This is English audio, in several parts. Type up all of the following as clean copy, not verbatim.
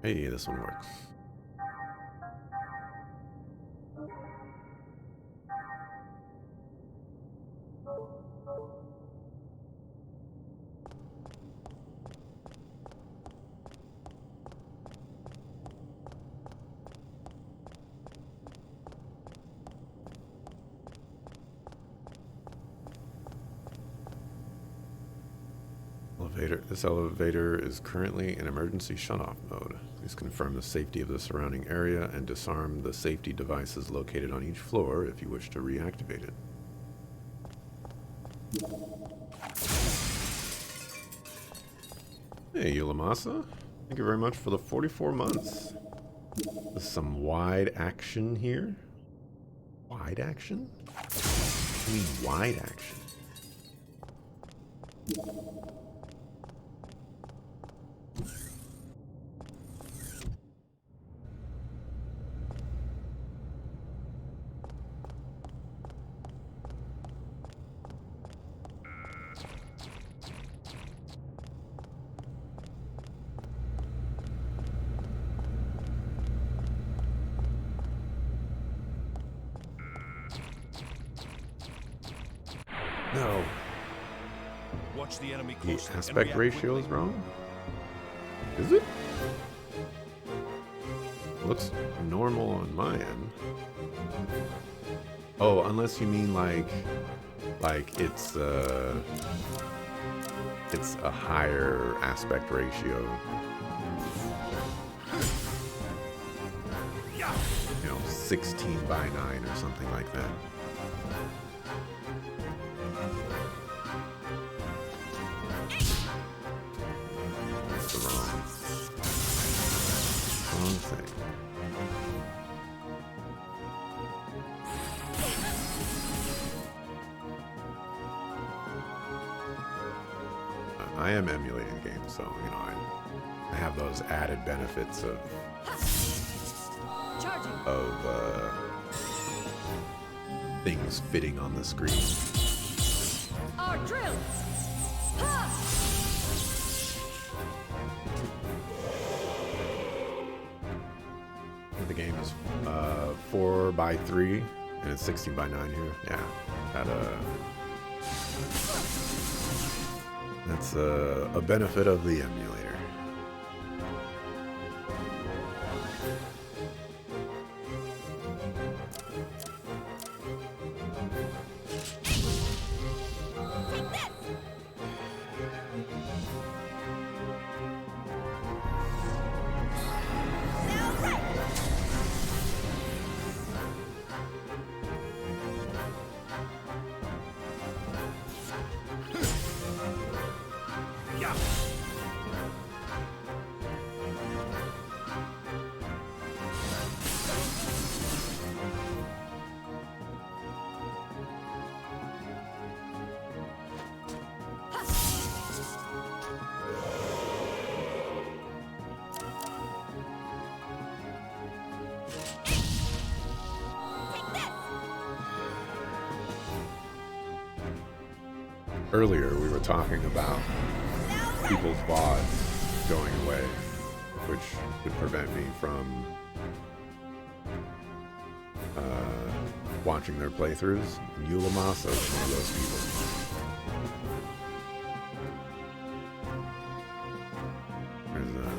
Hey, this one works. This elevator is currently in emergency shut-off mode. Please confirm the safety of the surrounding area and disarm the safety devices located on each floor if you wish to reactivate it. Hey, Yulamasa. Thank you very much for the 44 months. There's some wide action here. Wide action? I mean wide action. No. Watch the enemy The closely. aspect ratio is wrong? Is it? Looks normal on my end. Oh, unless you mean like it's a higher aspect ratio. You know, 16:9 or something like that. That's the wrong thing. I am emulating games, so you know I have those added benefits of things fitting on the screen. Our drills. The game is 4:3 and it's 16:9 here. Yeah, that's a benefit of the emulator. Earlier, we were talking about people's VODs going away, which would prevent me from watching their playthroughs. Yulamasa is one of those people.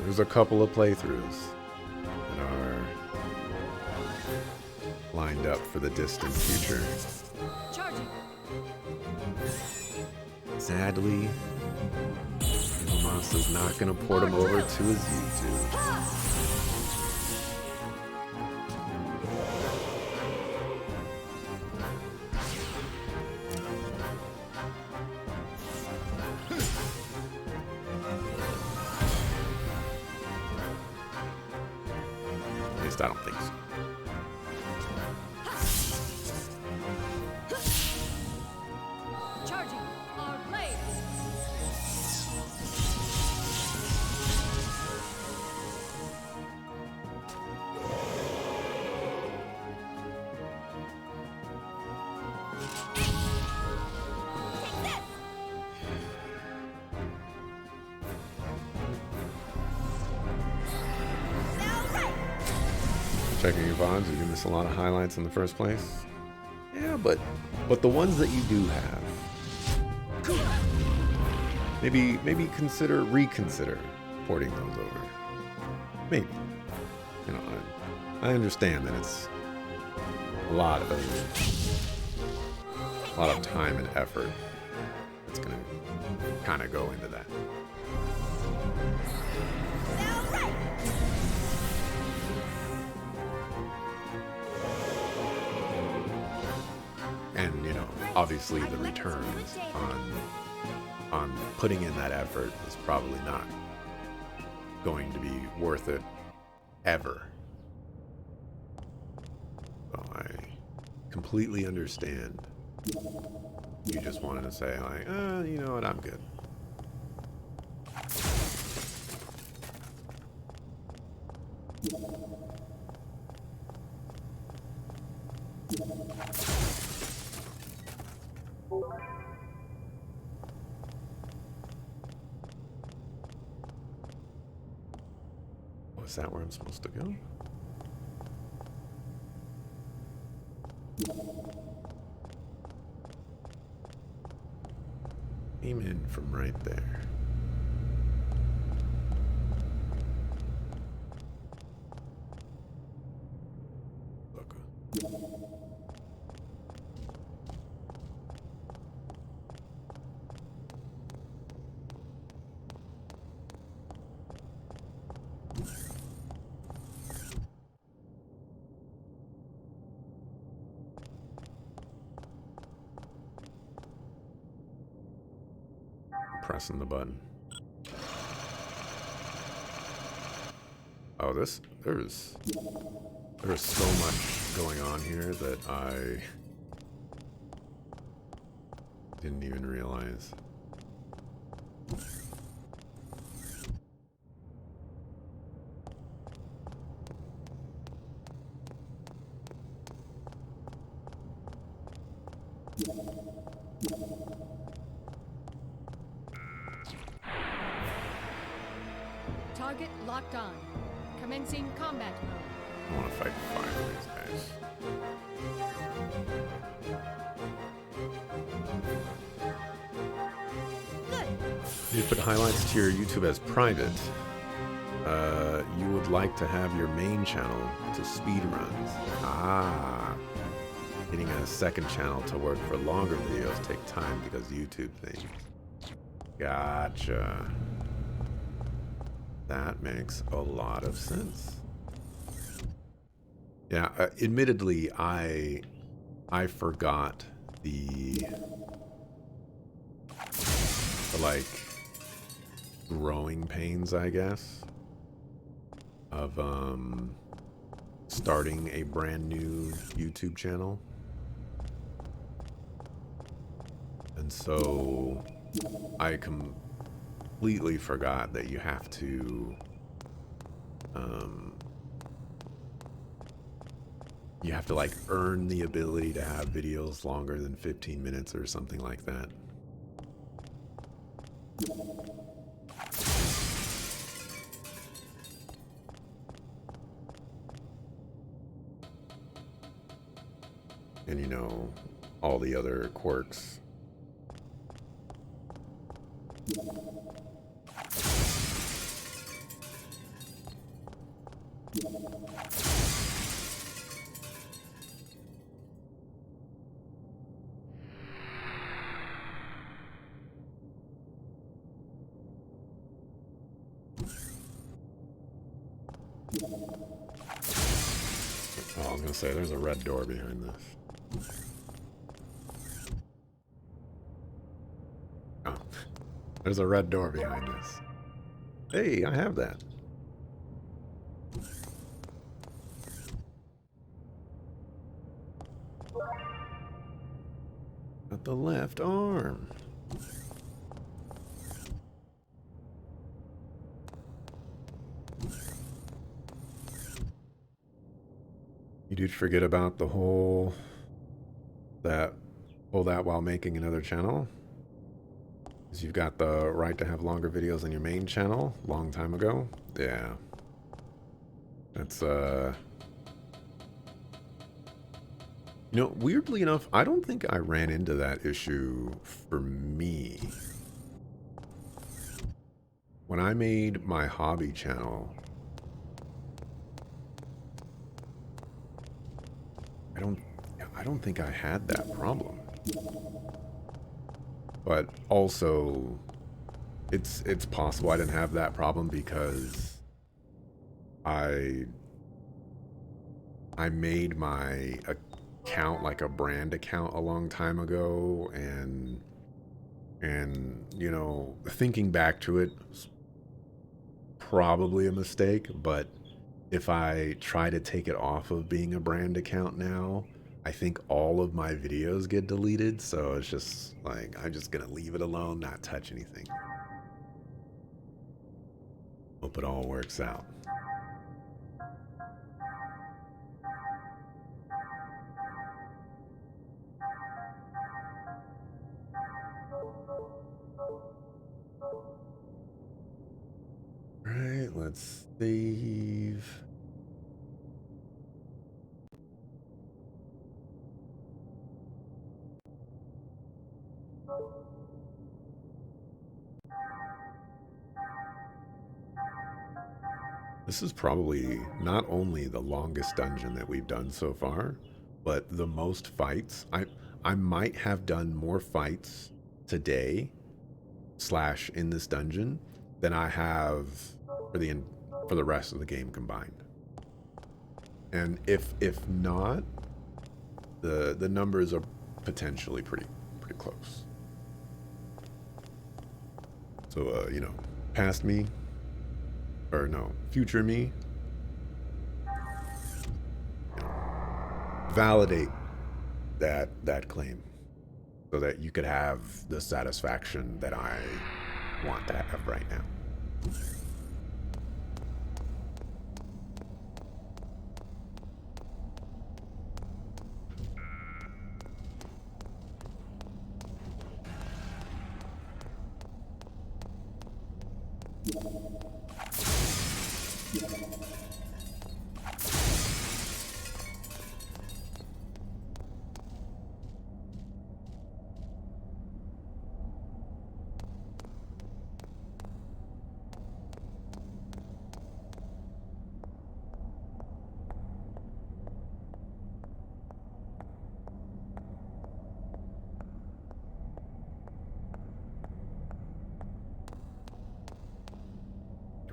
There's a couple of playthroughs that are lined up for the distant future. Sadly, Xenosaga is not going to port him over to his YouTube. At least I don't think so. checking your VODs, you miss a lot of highlights in the first place. Yeah, but the ones that you do have, maybe reconsider porting those over. Maybe. You know, I understand that it's a lot of time and effort. It's gonna kind of go into that. And you know, obviously the returns on putting in that effort is probably not going to be worth it ever. So I completely understand. You just wanted to say like, you know what, I'm good. Oh, is that where I'm supposed to go? Came in from right there. Look. Pressing the button. Oh, there's so much going on here that I didn't even realize. Target locked on. Commencing combat mode. I want to fight 5 of these guys. Good. You put highlights to your YouTube as private. You would like to have your main channel to speed runs. Getting a second channel to work for longer videos take time because YouTube things. Gotcha. That makes a lot of sense. Yeah, admittedly, I forgot the like growing pains, I guess, of starting a brand new YouTube channel. And so I completely forgot that you have to like earn the ability to have videos longer than 15 minutes or something like that. And you know, all the other quirks. Oh, I was gonna say, there's a red door behind this. Oh, there's a red door behind this. Hey, I have that. At the left arm. You did forget about the whole that while making another channel. Because you've got the right to have longer videos on your main channel long time ago. Yeah. That's You know, weirdly enough, I don't think I ran into that issue for me. When I made my hobby channel, I don't think I had that problem. But also, it's possible I didn't have that problem because I made my account like a brand account a long time ago, and you know, thinking back to it, it's probably a mistake, but if I try to take it off of being a brand account now, I think all of my videos get deleted, so it's just like I'm just gonna leave it alone, not touch anything. Hope it all works out. Alright, let's save. This is probably not only the longest dungeon that we've done so far, but the most fights. I might have done more fights today slash in this dungeon than I have for the rest of the game combined. And if not, the numbers are potentially pretty close. So you know, past me, or no, future me, you know, validate that claim so that you could have the satisfaction that I want to have right now.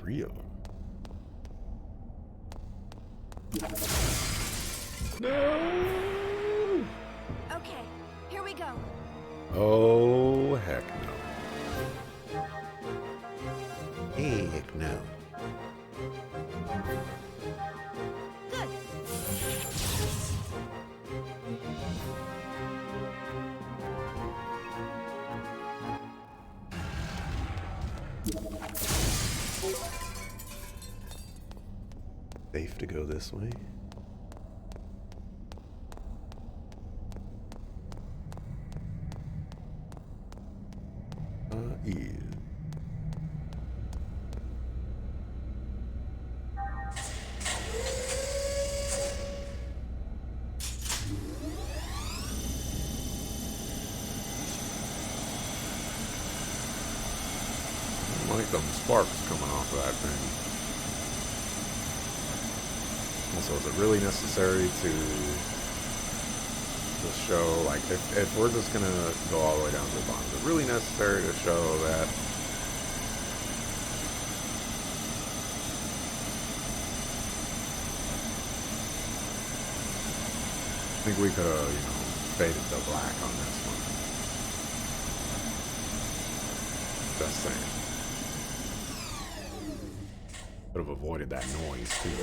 Real. No! Okay, here we go. Oh, heck no. Heck no. Good. Safe to go this way. Is. Like them sparks coming off of that thing. Also, is it really necessary to show, like, if we're just gonna go all the way down to the bottom, is it really necessary to show that? I think we could have, you know, faded to black on this one. Just saying. Could have avoided that noise too.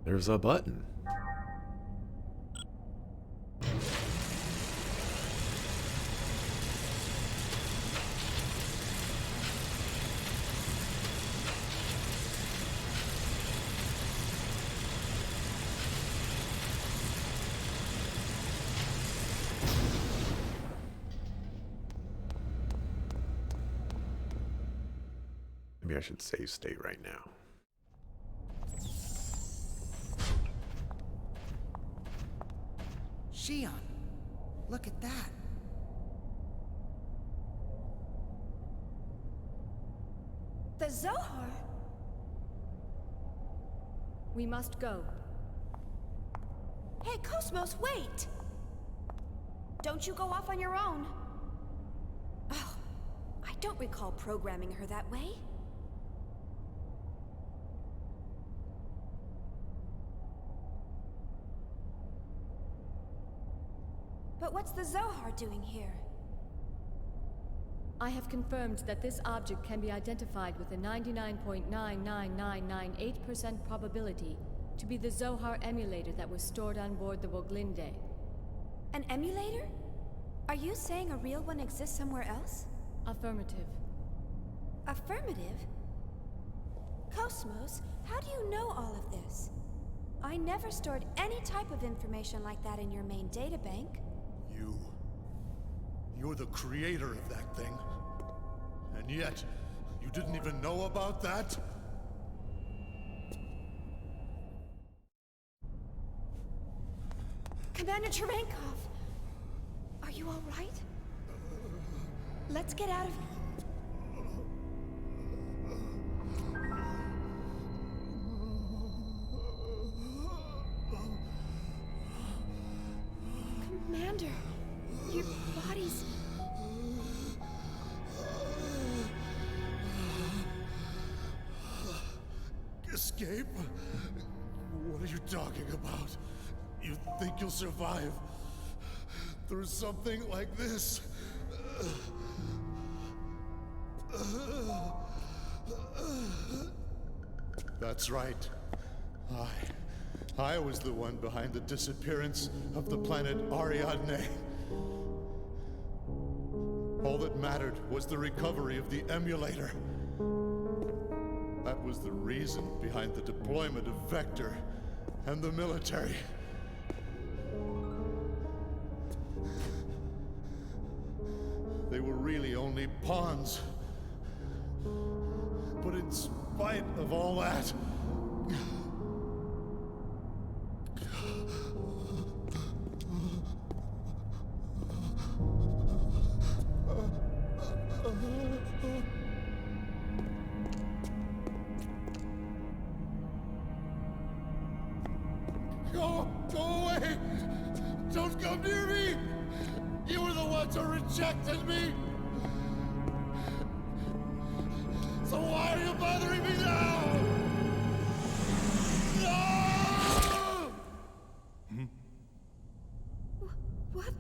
There's a button. Maybe Maybe I should save state right now. Shion, look at that. The Zohar? We must go. Hey, Cosmos, wait! Don't you go off on your own. Oh, I don't recall programming her that way. But what's the Zohar doing here? I have confirmed that this object can be identified with a 99.99998% probability to be the Zohar emulator that was stored on board the Woglinde. An emulator? Are you saying a real one exists somewhere else? Affirmative. Affirmative? Cosmos, how do you know all of this? I never stored any type of information like that in your main databank. You're the creator of that thing. And yet, you didn't even know about that? Commander Cherenkov, are you all right? Let's get out of here. Commander, your body's... Escape? What are you talking about? You think you'll survive through something like this? That's right. I was the one behind the disappearance of the planet Ariadne. All that mattered was the recovery of the emulator. That was the reason behind the deployment of Vector and the military. They were really only pawns. But in spite of all that, Go away! Don't come near me! You were the ones who rejected me! So why are you bothering me now? No! What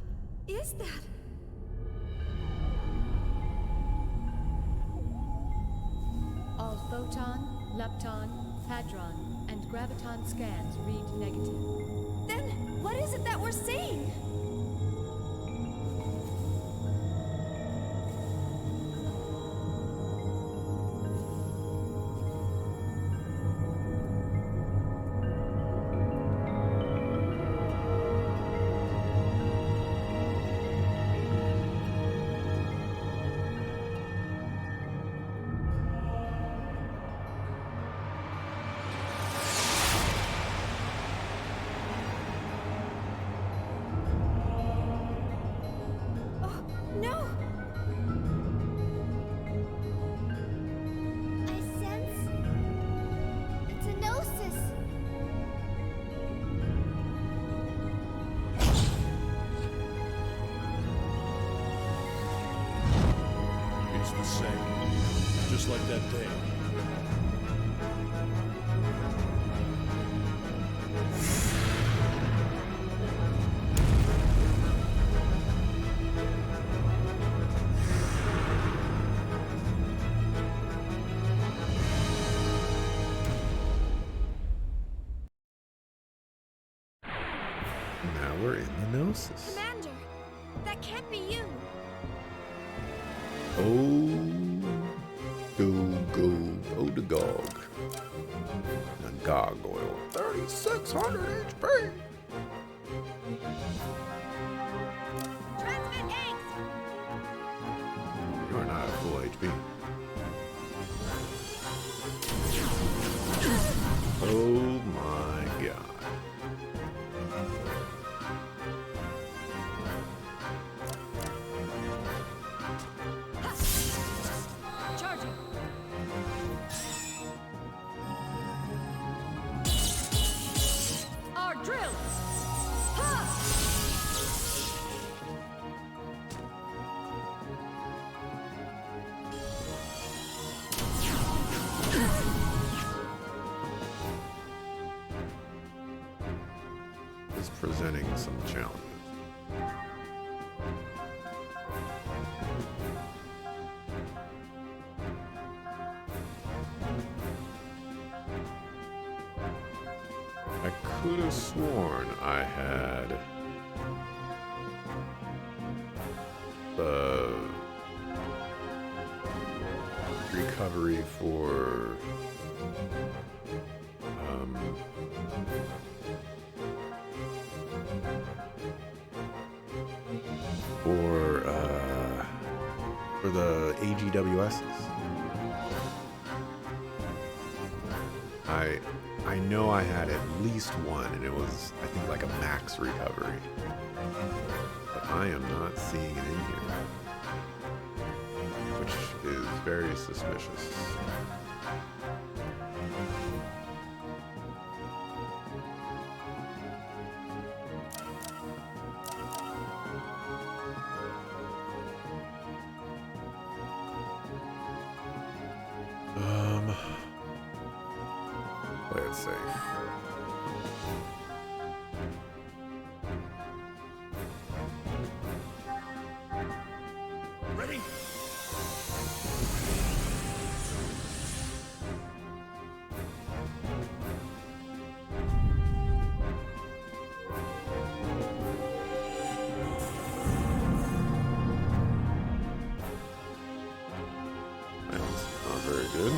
is that? All photon, lepton, hadron, and graviton scans read negative. Then, what is it that we're seeing? No! I sense... it's a gnosis. It's the same. Just like that day. Now we're in the Gnosis. Commander, that can't be you. Oh, the Gog. The gargoyle. 3,600 HP. Transmit eggs! You're not at full HP. presenting some challenges. I could have sworn I had the recovery for for the AGWSs. I know I had at least one, and it was, I think, like a max recovery. But I am not seeing it in here, which is very suspicious. Play it safe. Ready? That's not very good.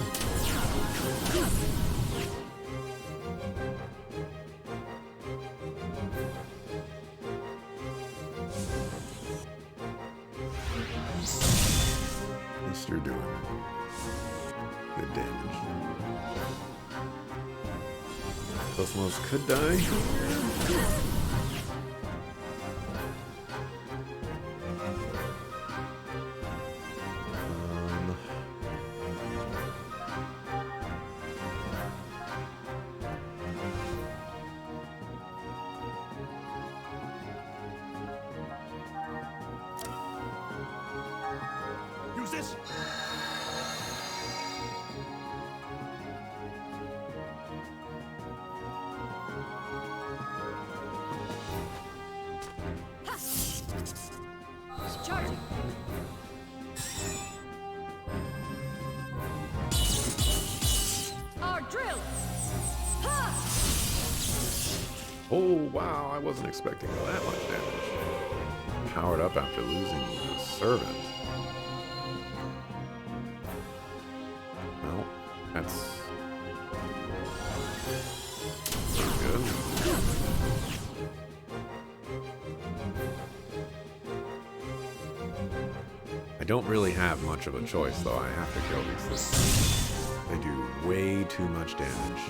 At least you're doing good damage. Cosmos could die. Use this. Charging. Our drill. Ha! Oh wow, I wasn't expecting that much damage. Powered up after losing the servant. Well, that's not good. I don't really have much of a choice, though. I have to kill these things. They do way too much damage.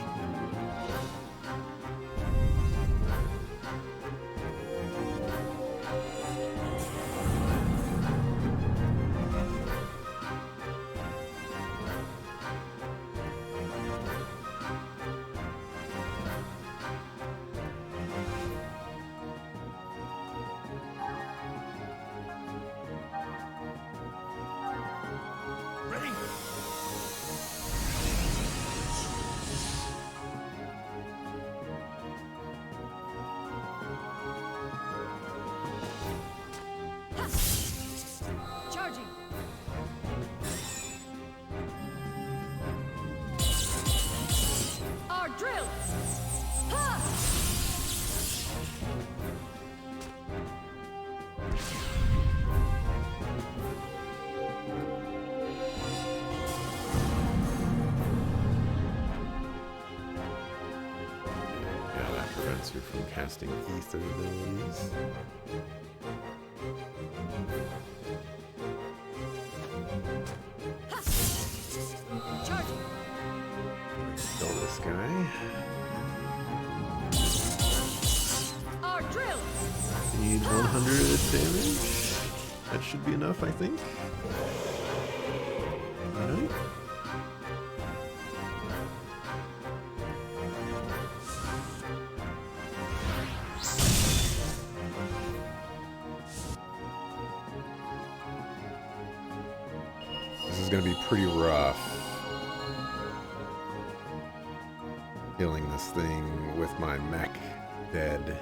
Ready? Charging. Our drill. Ha! Yeah, that prevents you from casting ether abilities. Charging. Kill this guy. Our drill. Need 100 damage. That should be enough, I think. Alright. This is going to be pretty rough. Killing this thing with my mech dead.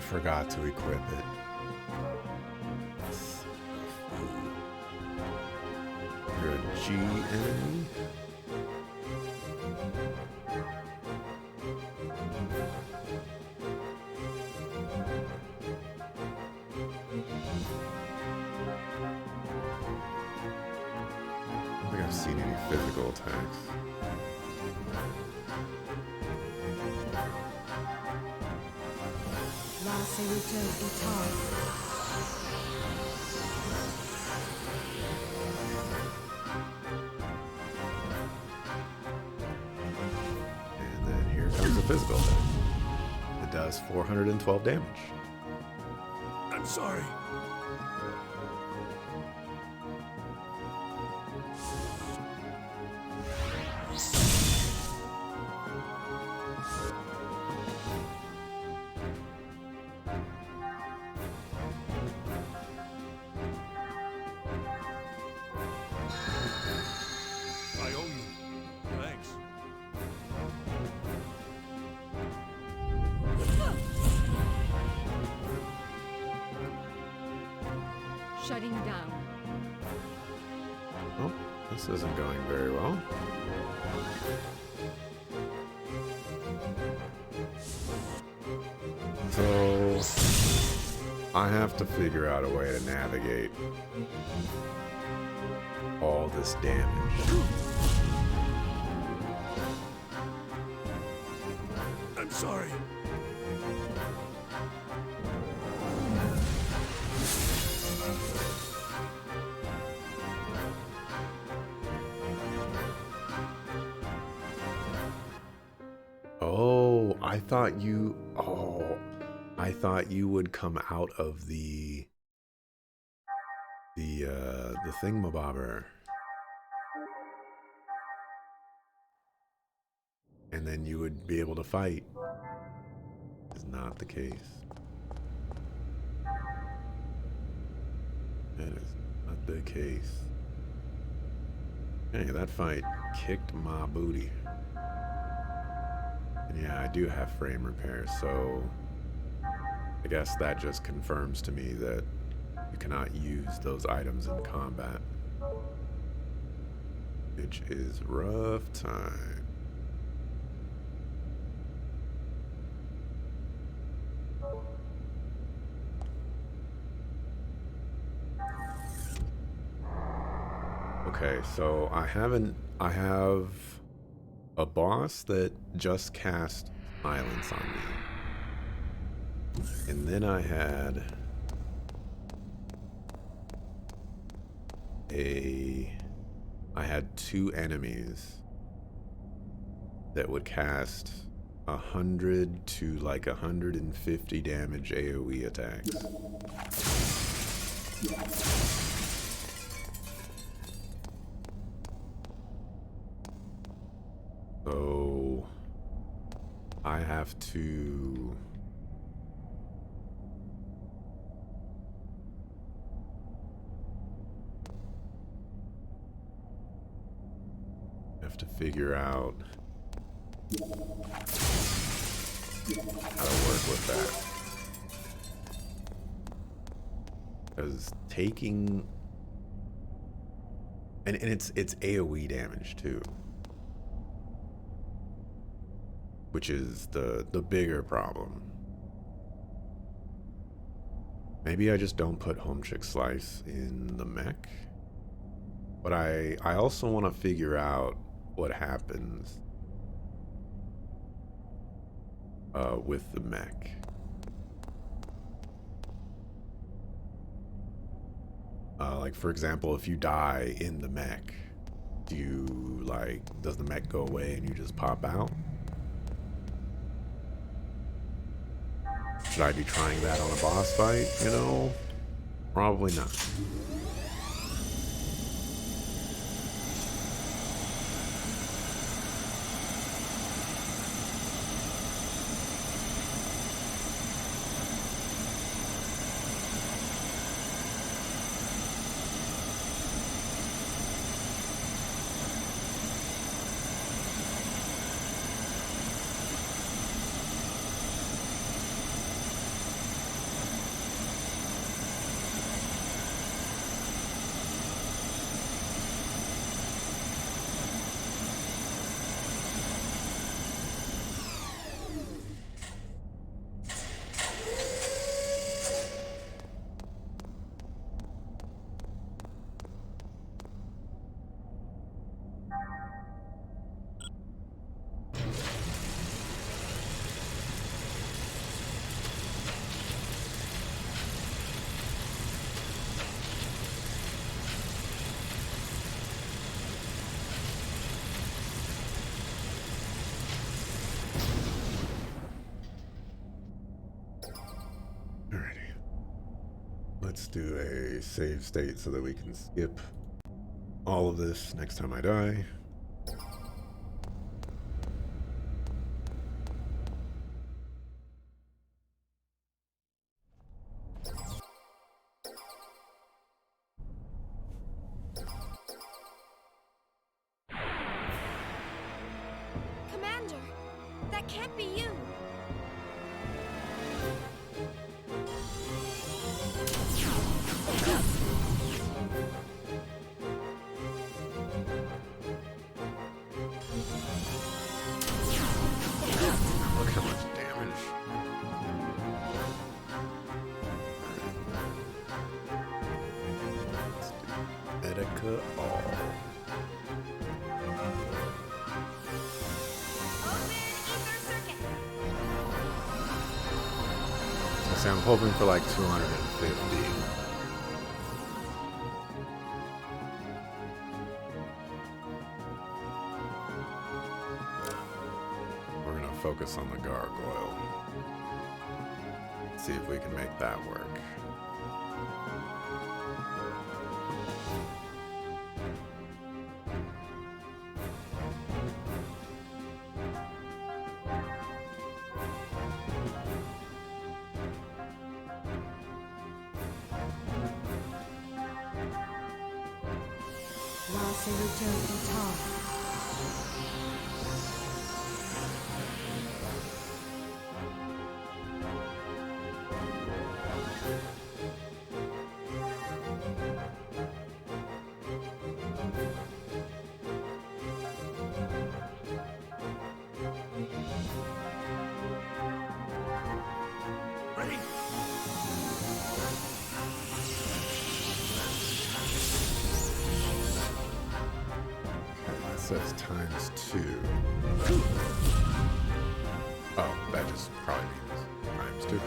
forgot to equip it. You're a G enemy? I don't think I've seen any physical attacks. La Seruto Itar. And then here comes the physical attack. It does 412 damage. I'm sorry. I owe you. Thanks. Shutting down. Oh, this isn't going very well. So I have to figure out a way to navigate all this damage. I'm sorry. Oh, I thought you. Oh, I thought you would come out of the thingamabobber, and then you would be able to fight. Is not the case. That is not the case. Hey, that fight kicked my booty. And yeah, I do have frame repair, so I guess that just confirms to me that you cannot use those items in combat. Which is rough time. Okay, so I have a boss that just cast silence on me. And then I had two enemies that would cast 100 to like 150 damage AoE attacks. So I have to figure out how to work with that. Because taking and it's AoE damage too. Which is the bigger problem. Maybe I just don't put Home Chick Slice in the mech. But I also want to figure out what happens with the mech. Like for example, if you die in the mech, does the mech go away and you just pop out? Should I be trying that on a boss fight? You know, probably not. let's do a save state so that we can skip all of this next time I die. Commander, that can't be you. Look how much damage. Etika all. Open ether circuit. So I'm hoping for like 250. We're gonna focus on the gargoyle. See if we can make that work. Ready? That says ×2. Oh, that just probably means ×2. Okay.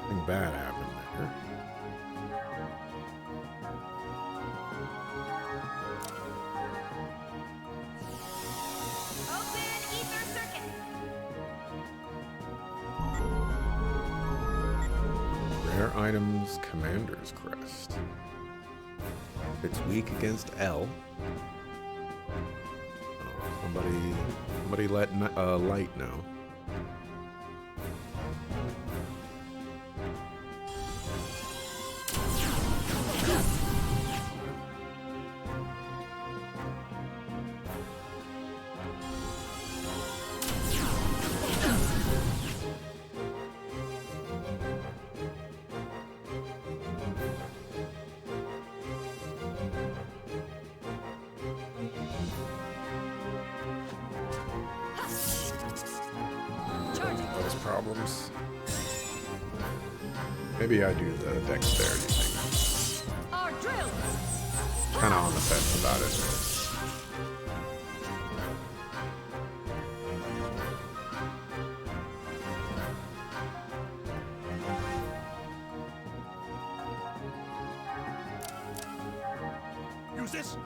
Nothing bad happened there. Open ether circuit. Rare items, Commander's Crest. It's weak against L. Oh, somebody let Light know. Those problems. Maybe I do the dexterity thing. Our drill! Kind of on the fence about it. Use this.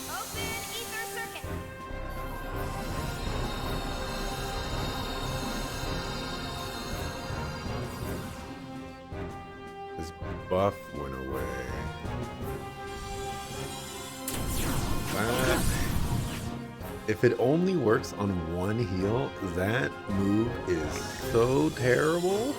Open ether circuit. His buff went away. That, if it only works on one heal, that move is so terrible.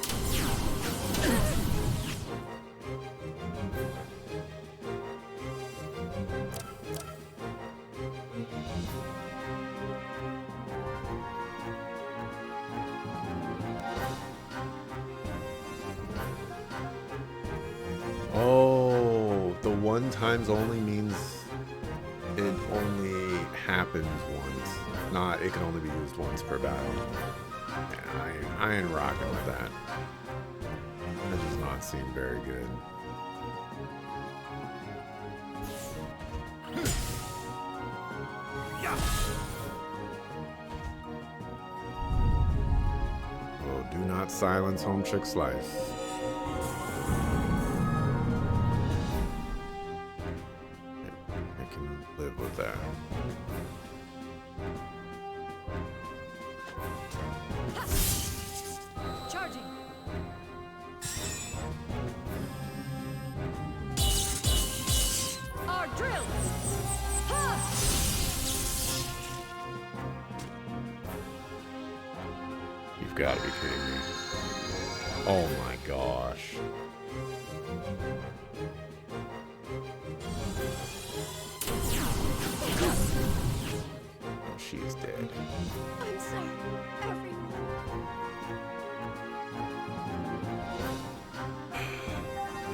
Oh, the one times only means it only happens once. Not, it can only be used once per battle. Yeah, I ain't rocking with that. That does not seem very good. Yeah. not silence home chick slice. I can live with that. Charging. Our drill. Ha! You've got to be kidding me. Oh my gosh. Oh, she is dead. I'm sorry, everyone.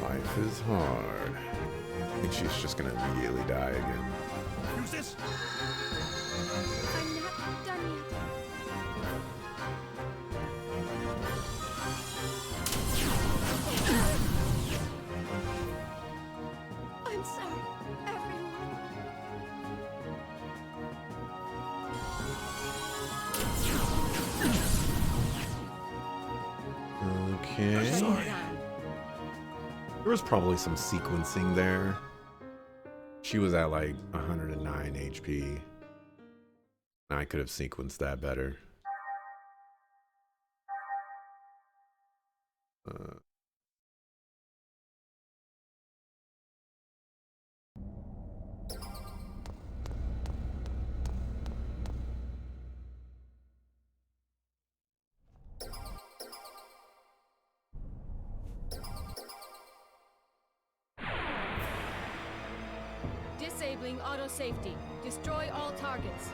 Life is hard. I think she's just gonna immediately die again. Use this. I'm not done yet. I'm sorry, everyone. Okay. Sorry. There was probably some sequencing there. She was at like 109 HP. I could have sequenced that better. Disabling auto safety. Destroy all targets.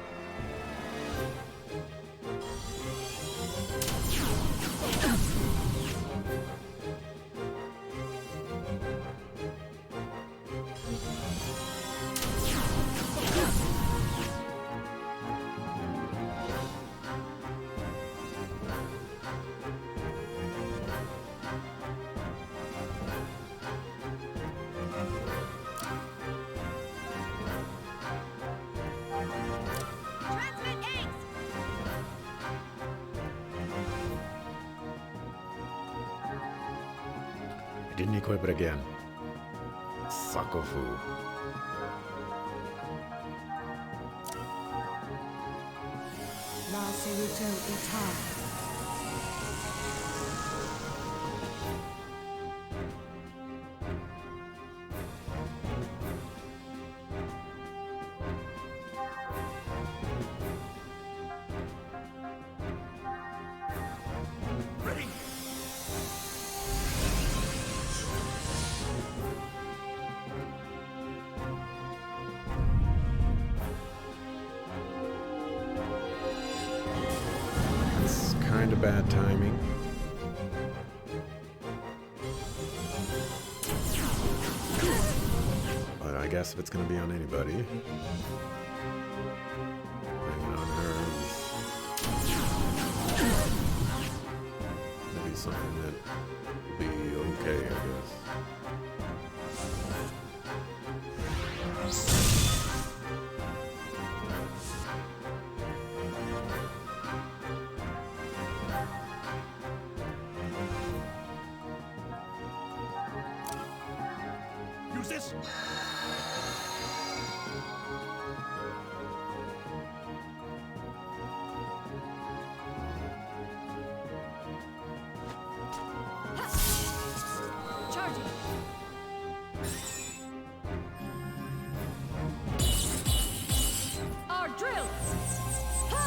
Transmit eggs! I didn't equip it again. Sakofu. La Seruto Ita. Ready. It's kind of bad timing. But I guess if it's going to be on anybody, bring it on her. Maybe something that will be okay, I guess. Use this. Charging. Our drill. Ha!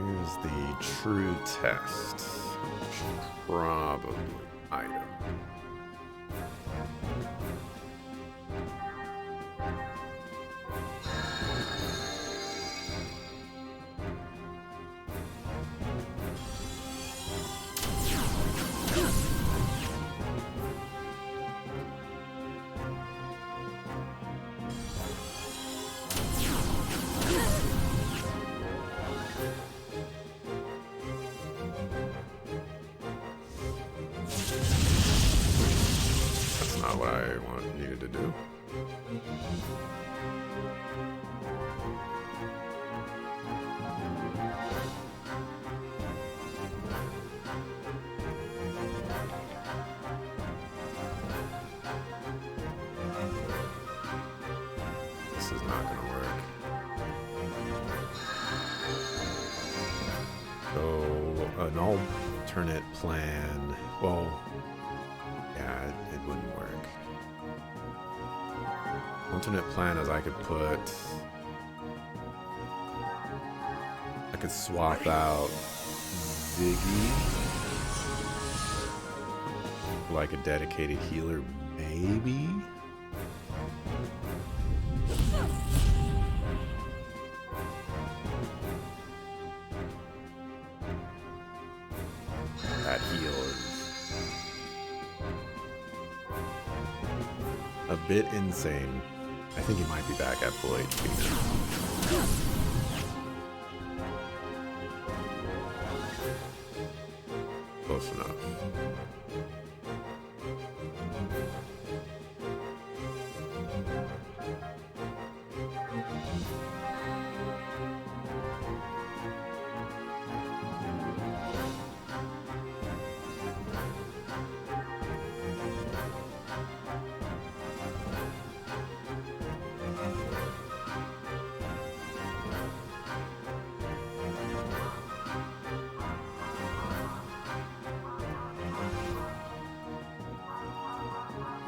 Here's the true test. Probably item. That's not what I needed to do. This is not going to work. So, an alternate plan. Well, yeah, it wouldn't work. Alternate plan is I could swap out Ziggy for like a dedicated healer, maybe? That heal is a bit insane. I think he might be back at full HP now. Close enough.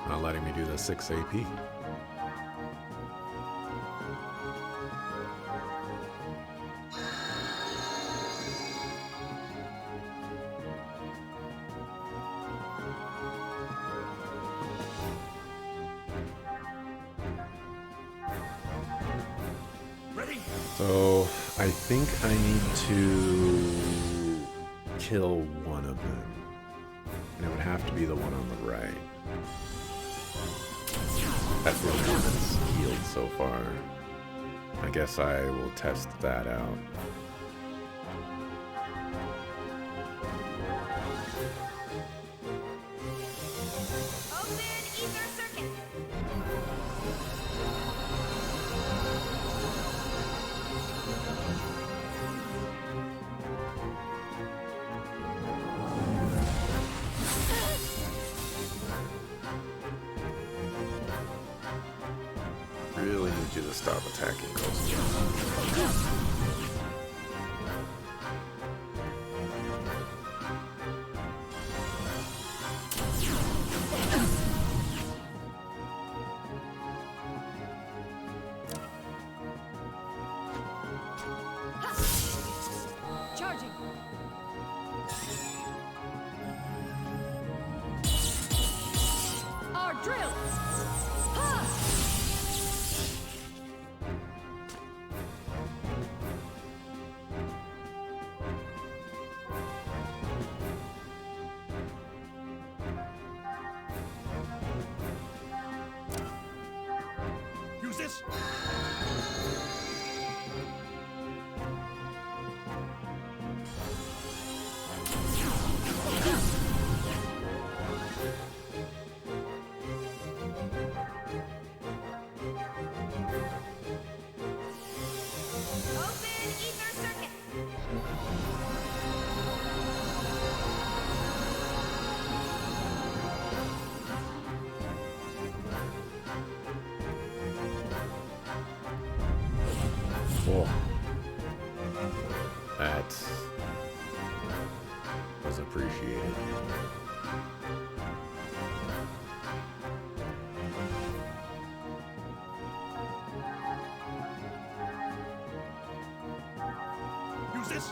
Not letting me do the 6 AP. Ready? So I think I need to kill one of them. And it would have to be the one on the right. That's the only one that's healed so far. I guess I will test that out. Open ether circuit. Really need you to stop attacking those. Charging. Our drill. Ha! Use this. Open ether circuit. Oh. That was appreciated. Use this.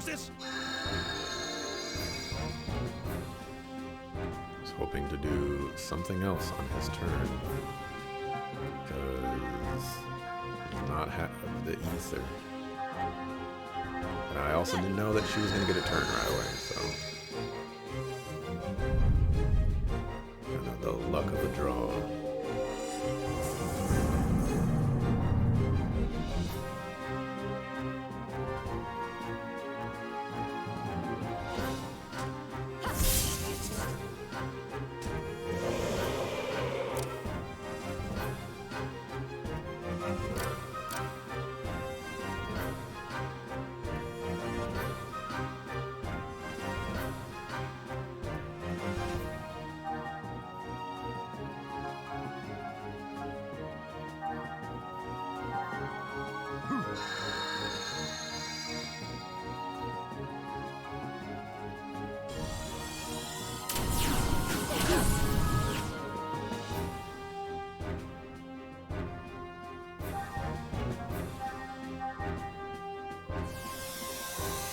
Use this. I was hoping to do something else on his turn. Because he did not have the ether. And I also didn't know that she was going to get a turn right away, so. Kind of the luck of the draw.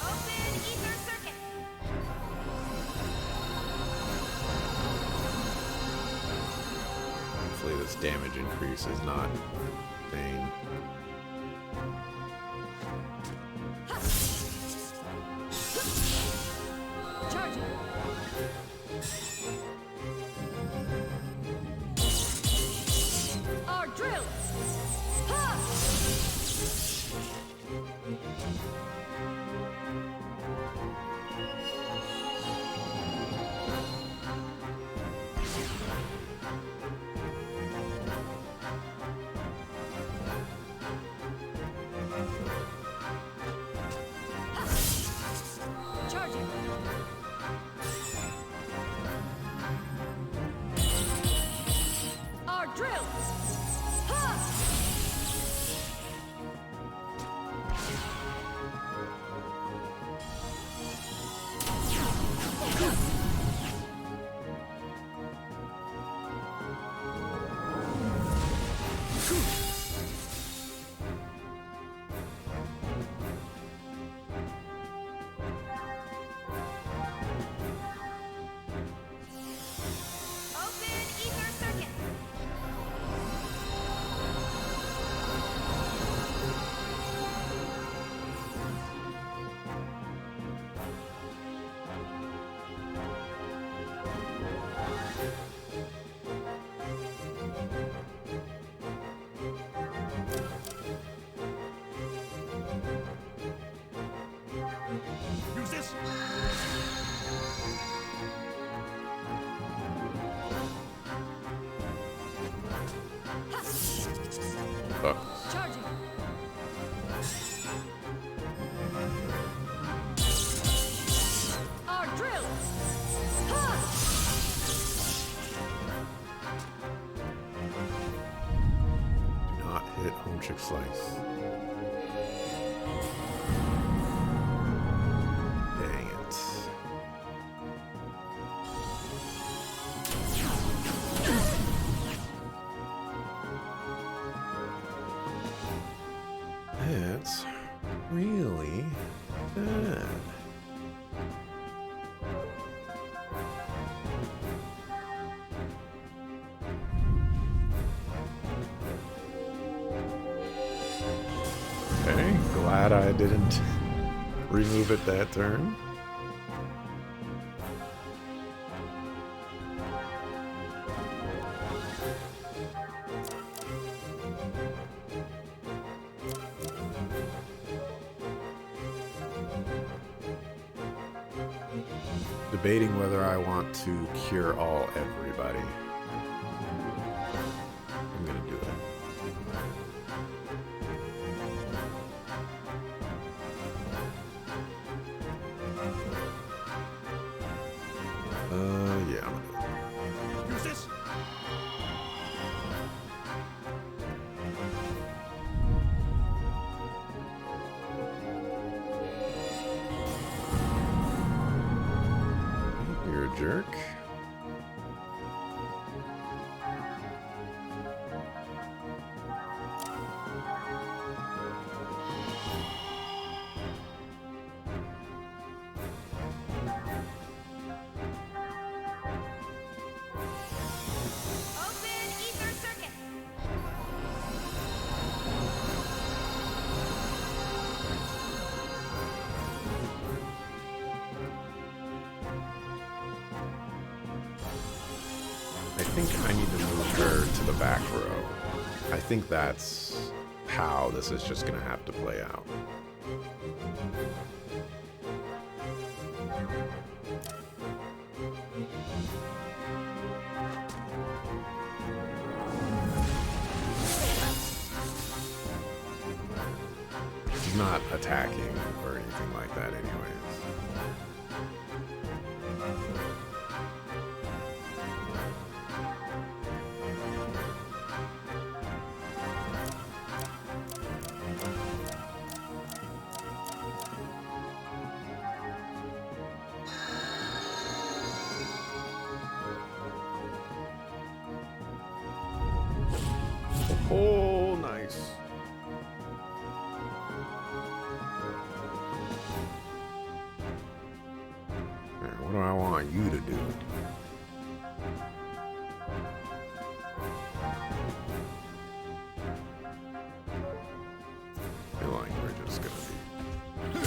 Open ether circuit. Hopefully this damage increase is not vain. Charging. Our drill. Charging. Our drill. Open ether circuit. Use this. Fuck. Charging. Our drill. Do not hit home chick slice. Dang it. That's really bad. Okay, glad I didn't remove it that turn. Debating whether I want to cure all everybody. I'm gonna do it. Yeah, I'm gonna do it. Use this. You're a jerk. think I need to move her to the back row. I think that's how this is just gonna have to play out. She's not attacking or anything like that anyways. Oh, nice. Alright, what do I want you to do? I feel like we're just gonna be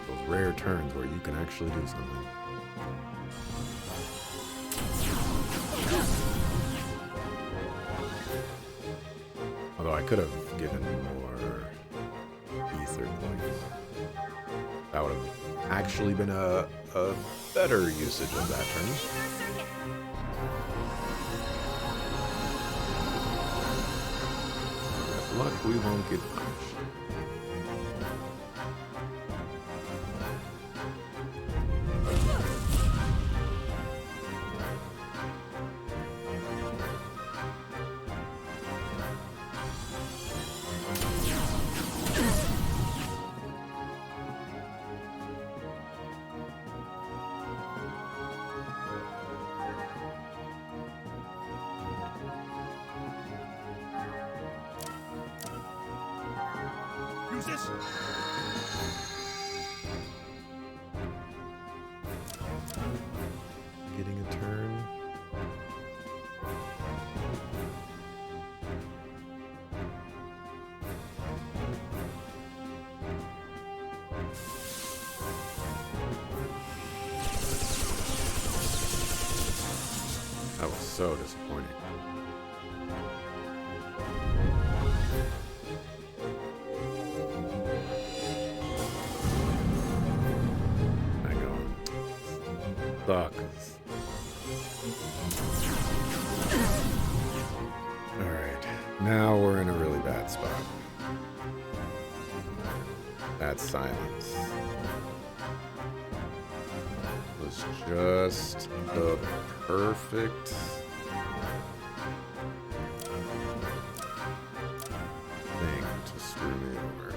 those rare turns where you can actually do something. Although I could have given more ether points. That would have actually been a better usage of that turn. With luck, we won't get punished. Use this. Getting a turn. That was so disappointing. Hang on. Sucks. Alright, now we're in a really bad spot. That silence was just the perfect thing to screw me over.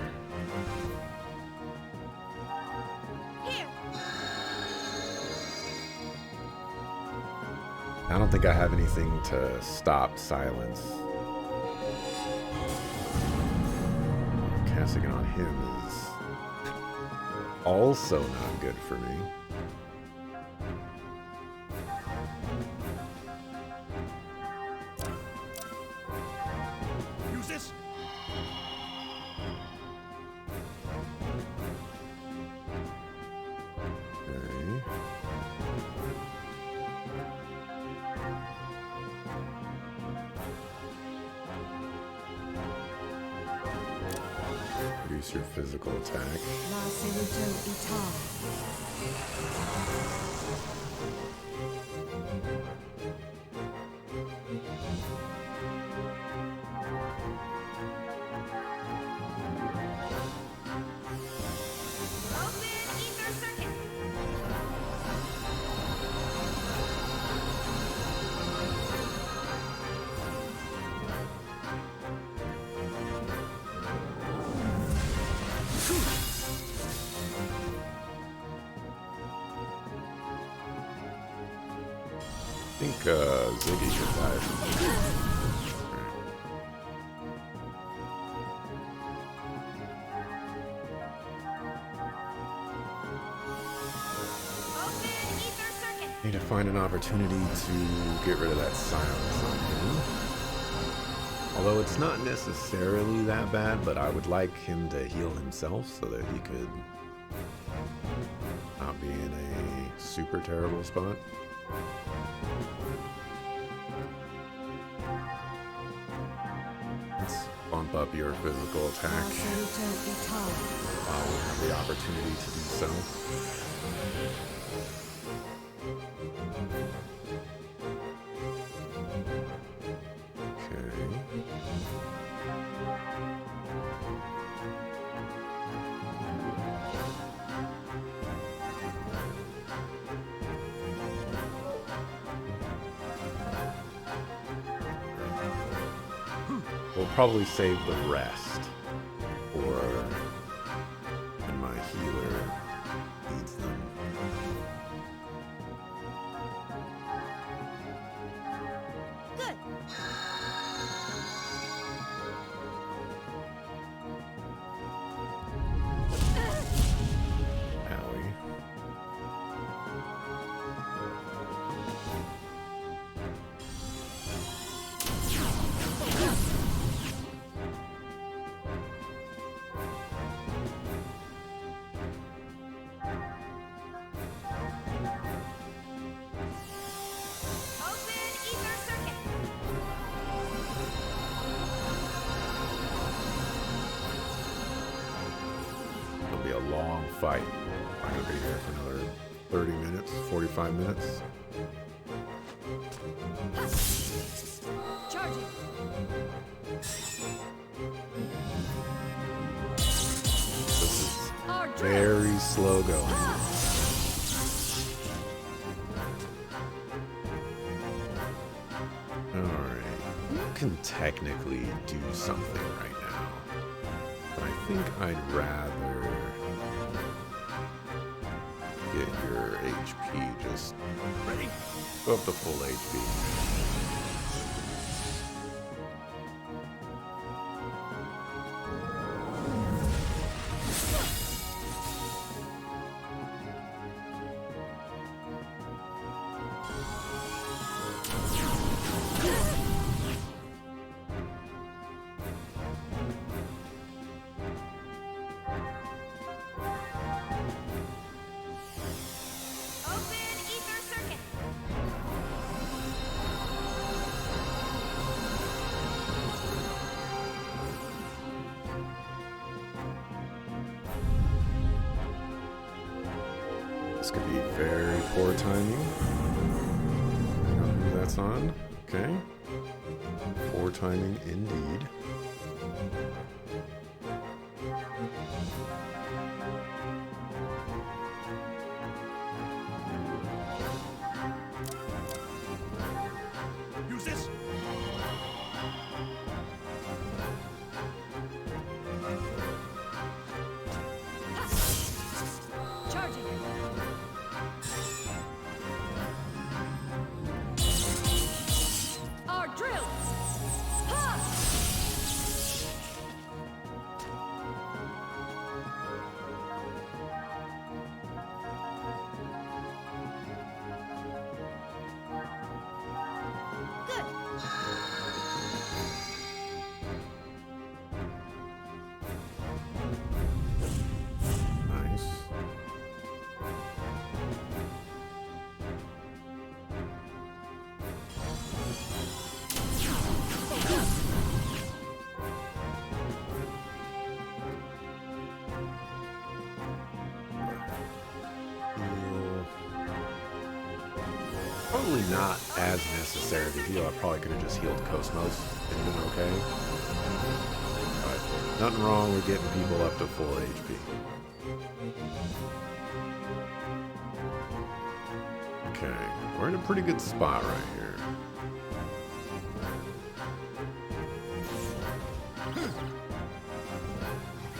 Here. I don't think I have anything to stop silence. Casting it on him is also not good for me. Use this. Okay. Reduce your physical attack. La Seruto Itar. Open ether circuit. I think Ziggy should die. Alright. Open ether circuit. Need to find an opportunity to get rid of that silence on him. Although it's not necessarily that bad, but I would like him to heal himself so that he could not be in a super terrible spot. Let's bump up your physical attack while we have the opportunity to do so. We'll probably save the rest for when my healer needs them. Good. Owie. Open ether circuit. It'll be a long fight. I'm gonna be here for another 30 minutes, 45 minutes. Charging. This is Our drill. very slow going. Alright. You can technically do something right now. But I think I'd rather get your HP just ready. Go up to full HP. Open ether circuit. This could be very poor timing. I don't know who that's on. Okay. Poor timing indeed. Use this. Charging. Our drill. Ha! Good. Nice. Heal. Probably not as necessary to heal. I probably could have just healed Cosmos and been okay. But nothing wrong with getting people up to full HP. Okay, we're in a pretty good spot right here.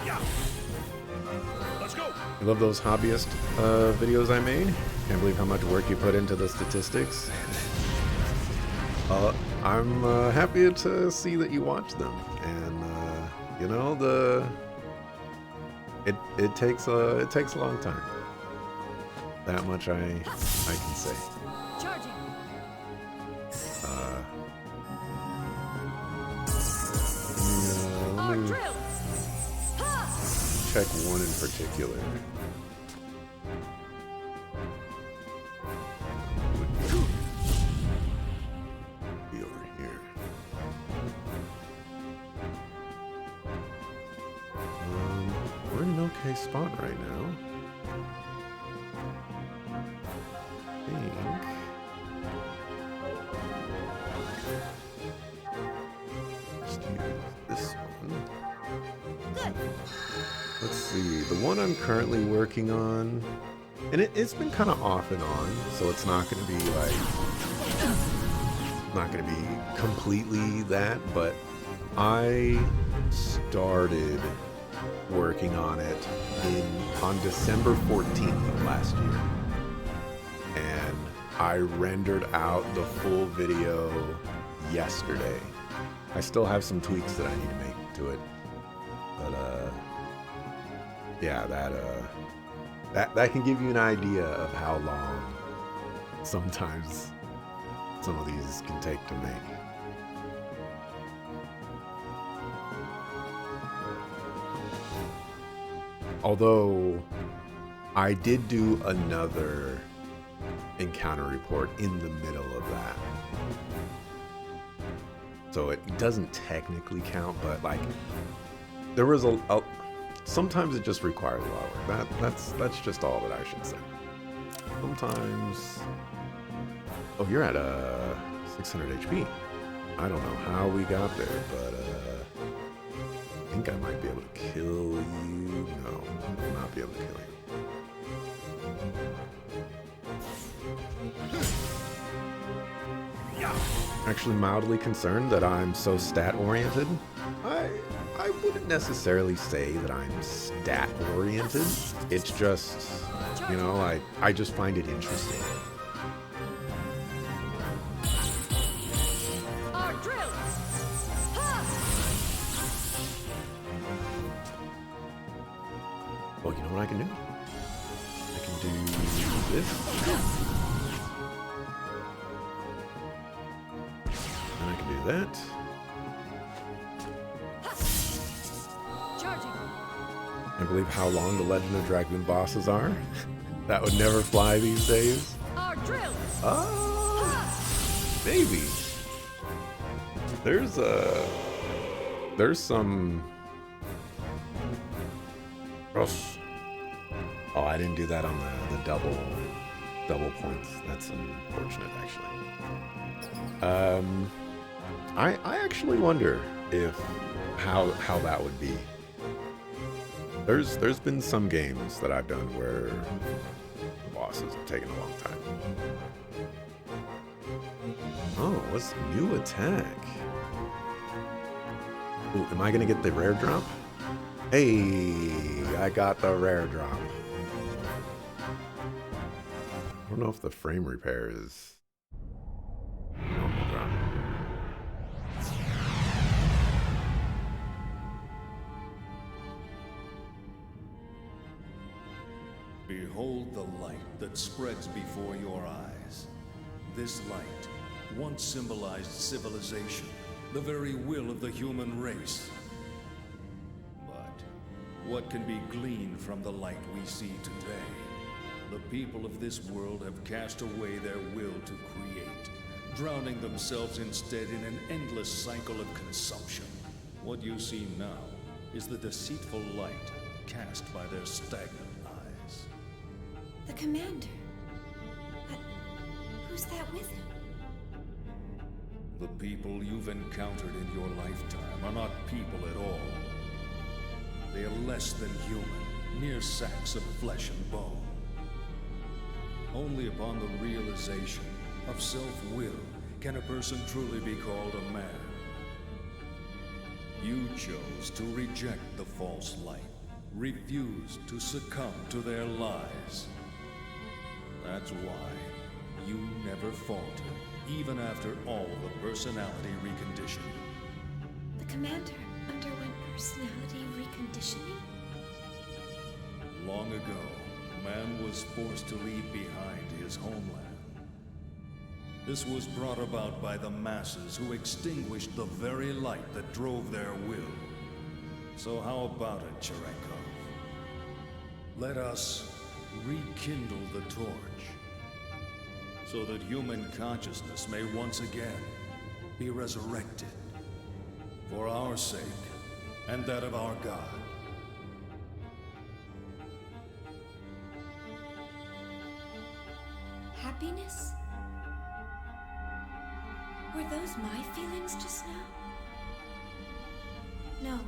Yeah. Let's go. You love those hobbyist videos I made? Can't believe how much work you put into the statistics. I'm happy to see that you watch them, and you know it takes a long time. That much I can say. Charging. Our Let me drill. Ha! check one in particular. okay spot right now. I think. Let's use this one. Good. Let's see. The one I'm currently working on, and it's been kind of off and on, so it's not going to be like, not going to be completely that, but I started working on it on December 14th of last year. And I rendered out the full video yesterday. I still have some tweaks that I need to make to it. But yeah, that can give you an idea of how long sometimes some of these can take to make. Although I did do another encounter report in the middle of that. So it doesn't technically count, but like there was a sometimes it just requires a lot of work. That's just all that I should say. Sometimes. Oh, you're at 600 HP. I don't know how we got there, but I think I might be able to kill you. No, I will not be able to kill you. Actually mildly concerned that I'm so stat oriented. I wouldn't necessarily say that I'm stat oriented. It's just, you know, I just find it interesting. Our drill. Well, you know what I can do? I can do this. And I can do that. Charging. I believe how long the Legend of Dragoon bosses are. That would never fly these days. Our drill. Maybe. There's some. Oh, I didn't do that on the double points. That's unfortunate, actually. I actually wonder if how that would be. There's been some games that I've done where the bosses have taken a long time. Oh, what's the new attack? Ooh, am I gonna get the rare drop? Hey, I got the rare drop. I don't know if the frame repair is normal drop. Behold the light that spreads before your eyes. This light once symbolized civilization, the very will of the human race. But what can be gleaned from the light we see today? The people of this world have cast away their will to create, drowning themselves instead in an endless cycle of consumption. What you see now is the deceitful light cast by their stagnant eyes. The commander. But who's that with him? The people you've encountered in your lifetime are not people at all. They are less than human, mere sacks of flesh and bone. Only upon the realization of self-will can a person truly be called a man. You chose to reject the false light, refused to succumb to their lies. That's why you never faltered, even after all the personality reconditioning. The commander underwent personality reconditioning? Long ago, man was forced to leave behind his homeland. This was brought about by the masses who extinguished the very light that drove their will. So how about it, Cherenkov? Let us rekindle the torch, so that human consciousness may once again be resurrected, for our sake and that of our God. Happiness? Were those my feelings just now? No.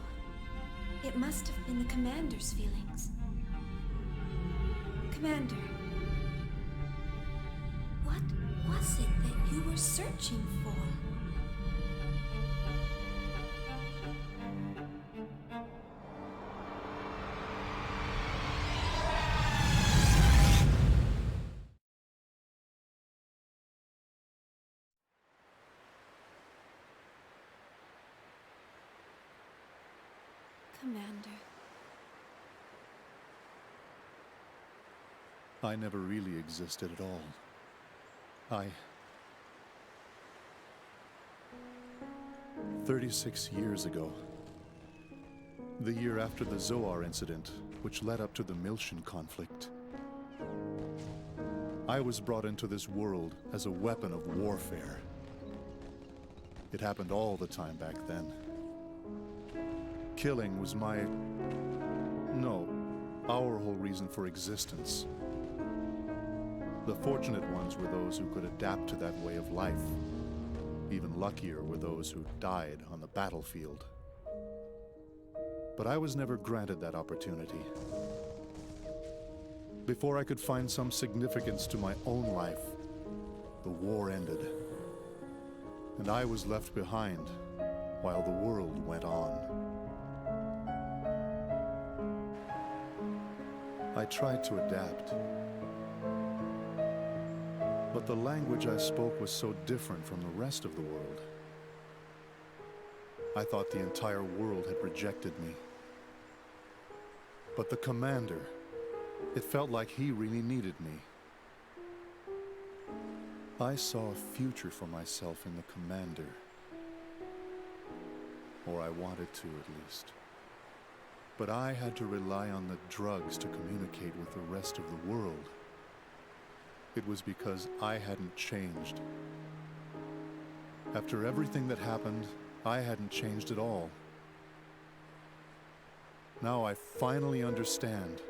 It must have been the Commander's feelings. Commander. What was it that you were searching for? Commander. I never really existed at all. 36 years ago, the year after the Zoar incident, which led up to the Miltian conflict, I was brought into this world as a weapon of warfare. It happened all the time back then. Killing was our whole reason for existence. The fortunate ones were those who could adapt to that way of life. Even luckier were those who died on the battlefield. But I was never granted that opportunity. Before I could find some significance to my own life, the war ended. And I was left behind while the world went on. I tried to adapt. But the language I spoke was so different from the rest of the world. I thought the entire world had rejected me. But the Commander, it felt like he really needed me. I saw a future for myself in the Commander. Or I wanted to, at least. But I had to rely on the drugs to communicate with the rest of the world. It was because I hadn't changed. After everything that happened, I hadn't changed at all. Now I finally understand.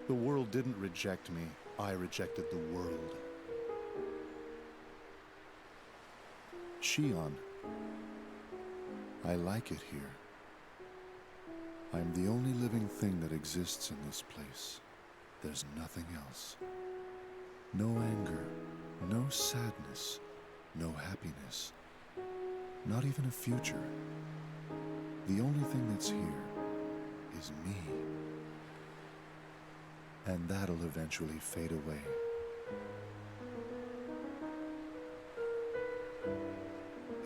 The world didn't reject me. I rejected the world. Shion, I like it here. I'm the only living thing that exists in this place. There's nothing else. No anger, no sadness, no happiness, not even a future. The only thing that's here is me. And that'll eventually fade away.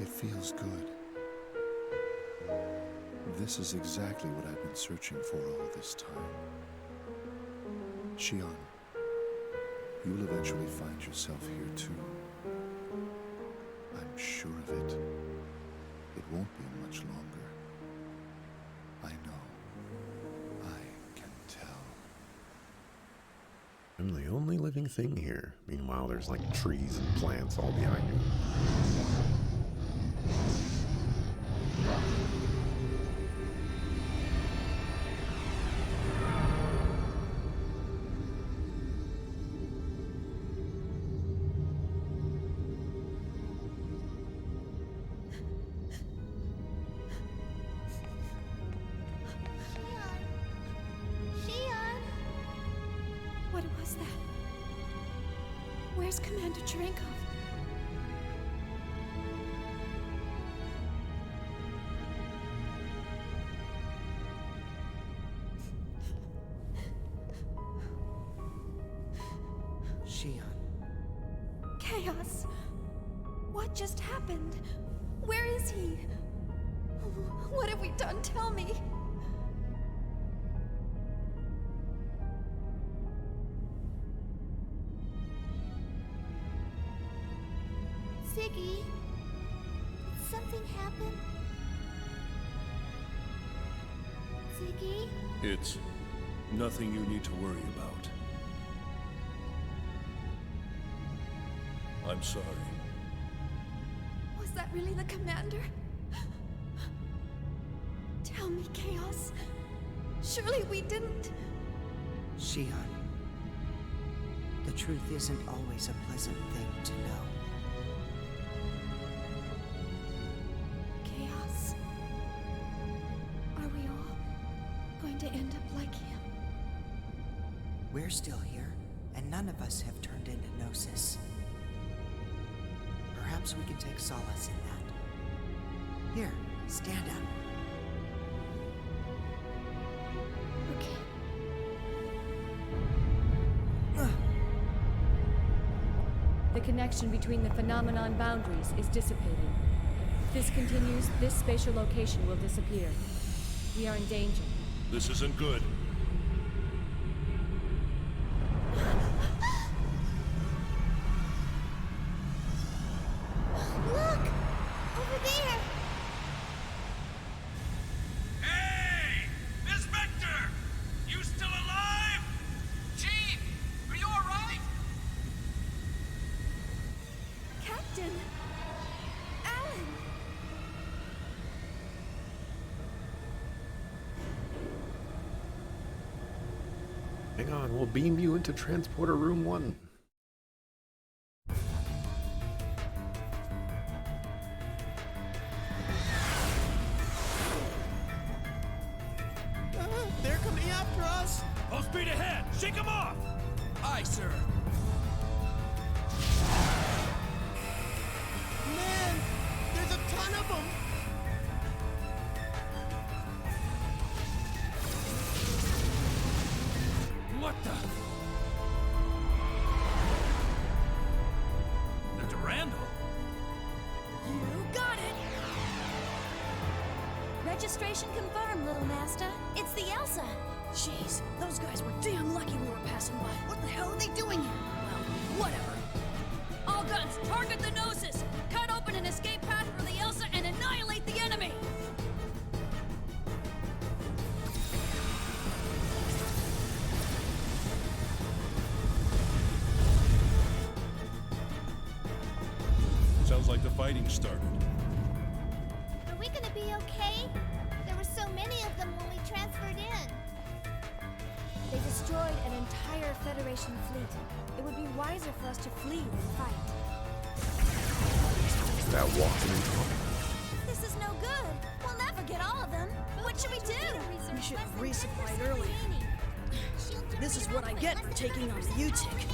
It feels good. This is exactly what I've been searching for all this time. Shion, you'll eventually find yourself here too. I'm sure of it. It won't be much longer. I know. I can tell. I'm the only living thing here. Meanwhile, there's like trees and plants all behind you. Shion! What was that? Where's Commander Cherenkov? Shion. Chaos! What just happened? Where is he? What have we done? Tell me! Ziggy? Did something happen? Ziggy? It's nothing you need to worry about. I'm sorry. Was that really the Commander? Tell me, Chaos. Surely we didn't. Shion. The truth isn't always a pleasant thing to know. Chaos. Are we all going to end up like him? We're still here, and none of us have turned into Gnosis. Perhaps we can take solace in that. Here, stand up. Okay. The connection between the phenomenon boundaries is dissipating. If this continues, this spatial location will disappear. We are in danger. This isn't good. Look! Over there! Hey! Miss Vector! You still alive? Gene! Are you alright? Captain! Alan! Hang on, we'll beam you into Transporter Room 1. They're coming after us! Full speed ahead! Shake them off! Aye, sir. Man, there's a ton of them! What the? The Durandal? You got it! Registration confirmed, Little Master. It's the Elsa. Jeez, those guys were damn lucky we were passing by. What the hell are they doing here? Well, whatever. All guns, target the Gnosis! Cut open an escape path for the Elsa and annihilate the enemy! Sounds like the fighting started. Are we gonna be okay? There were so many of them when we transferred in. They destroyed an entire Federation fleet. It would be wiser for us to flee than fight. That walking and talking. This is no good. We'll never get all of them. What should we do? We should have resupplied earlier. This is what I get for taking on the U-Tick.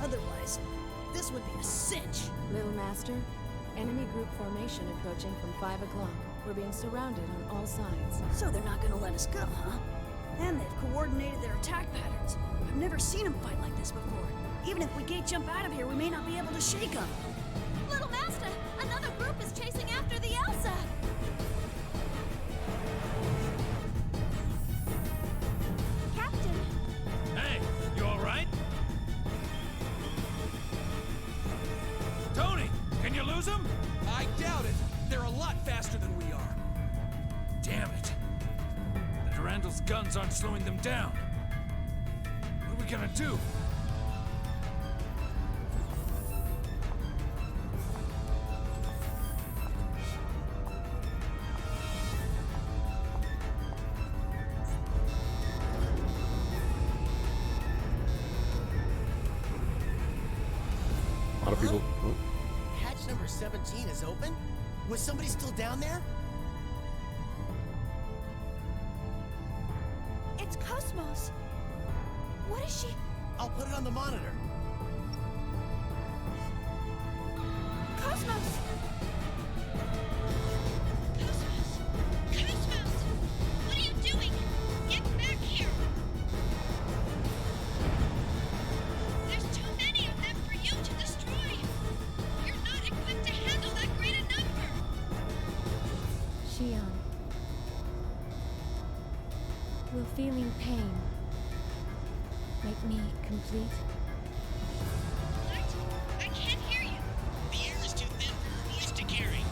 Otherwise, this would be a cinch. Little Master, enemy group formation approaching from 5 o'clock. We're being surrounded on all sides. So they're not gonna let us go, huh? And they've coordinated their attack patterns. I've never seen them fight like this before. Even if we gate jump out of here, we may not be able to shake them. Little Master, another group is chasing after the Elsa. Captain, Hey, you alright? Tony, can you lose them? I doubt it. They're a lot faster than we are. Damn it. The Durandal's guns aren't slowing them down. What are we gonna do? A lot of people. Oh, Hatch number 17 is open? Was somebody still down there? it's Cosmos. What is she? I'll put it on the monitor. Cosmos! Cosmos! Cosmos! What are you doing? Get back here! There's too many of them for you to destroy! You're not equipped to handle that great a number! Xion. Will feeling pain make me complete? What? I can't hear you! The air is too thin for her voice to carry.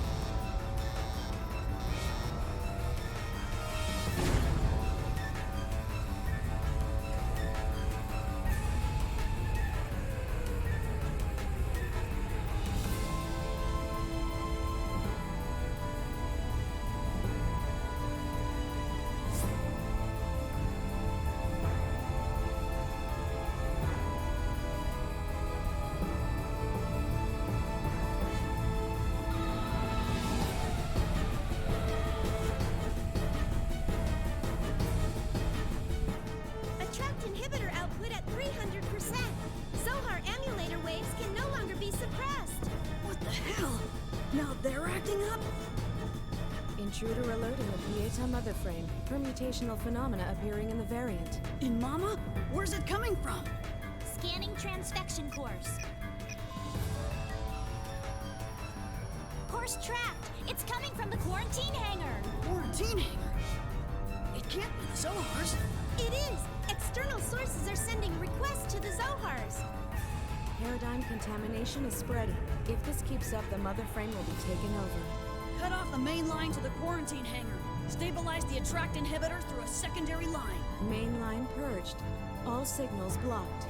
Intruder alerting the Pieta mother frame. Permutational phenomena appearing in the variant. In Mama? Where's it coming from? Scanning transfection course. Course trapped. It's coming from the quarantine hangar. Quarantine hangar? It can't be the Zohars. It is. External sources are sending requests to the Zohars. Paradigm contamination is spreading. If this keeps up, the mother frame will be taken over. Cut off the main line to the quarantine hangar. Stabilize the attract inhibitor through a secondary line. Main line purged. All signals blocked.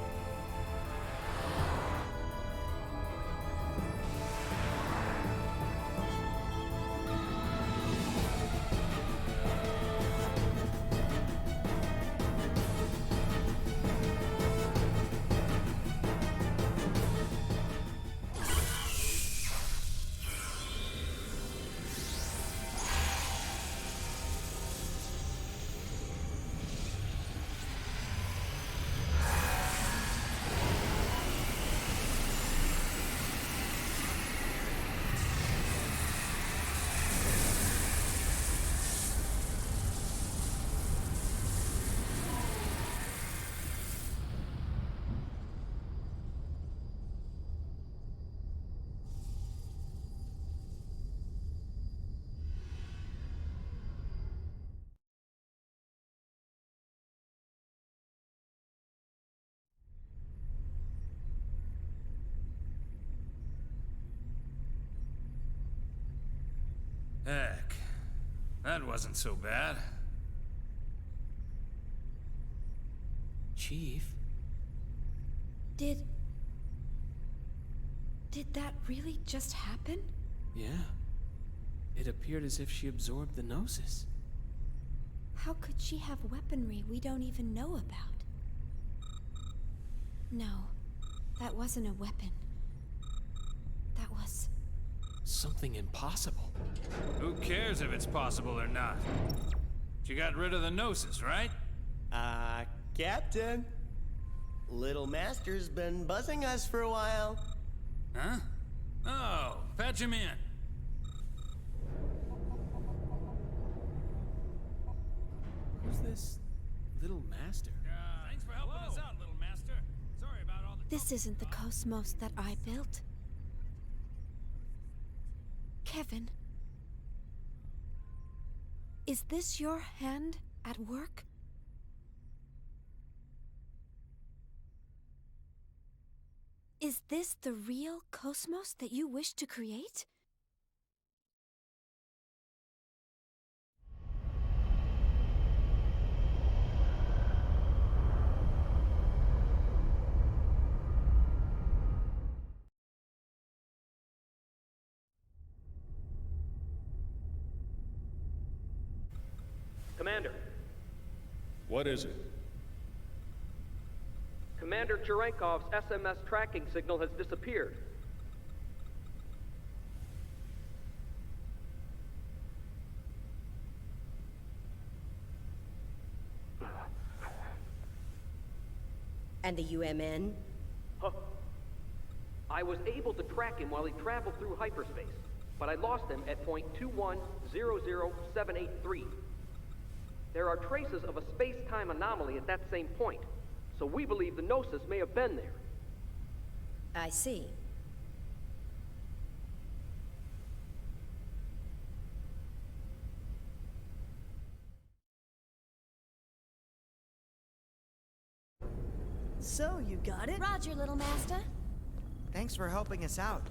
Heck, that wasn't so bad. Chief? Did that really just happen? Yeah. It appeared as if she absorbed the Gnosis. How could she have weaponry we don't even know about? No, that wasn't a weapon. That was... Something impossible. Who cares if it's possible or not? She got rid of the Gnosis, right? Captain. Little Master's been buzzing us for a while. Huh? Oh, patch him in. Who's this Little Master? Thanks for helping us out, little master. Sorry about all the... This isn't the cosmos that I built. Kevin, is this your hand at work? Is this the real cosmos that you wish to create? Commander. What is it? Commander Cherenkov's SMS tracking signal has disappeared. And the UMN? Huh. I was able to track him while he traveled through hyperspace, but I lost him at point 2100783. There are traces of a space-time anomaly at that same point, so we believe the Gnosis may have been there. I see. So, you got it? Roger, little master. Thanks for helping us out.